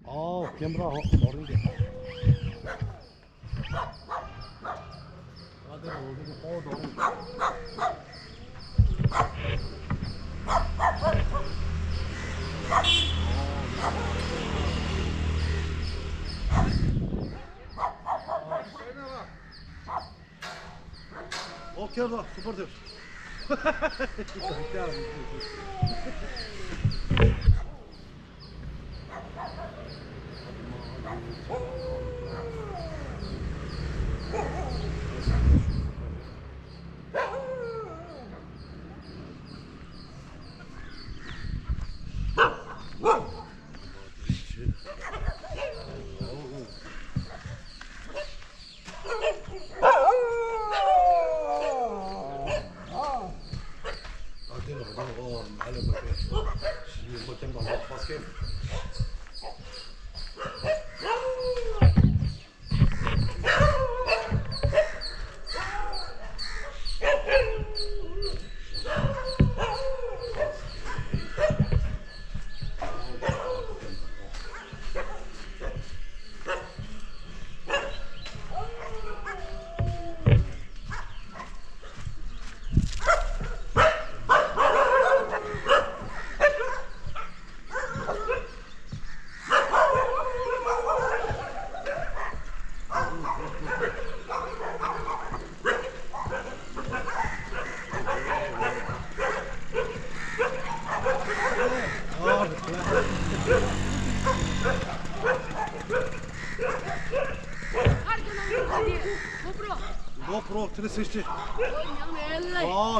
Kembra orange. Ada orange orange. Okey da, süperdir. GoPro 360.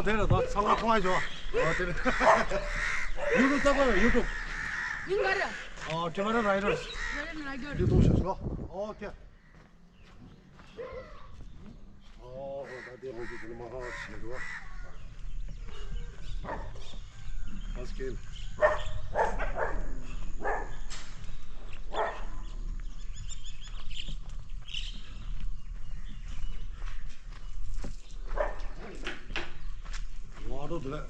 내려. 나 상황 통화해줘. 내려. 유튜브 따봐요, 유튜브. Tibetan riders. 유튜브 셔츠가. 오케이. 나 거기 좀 하나 치고. 바스켓. 와도 그래.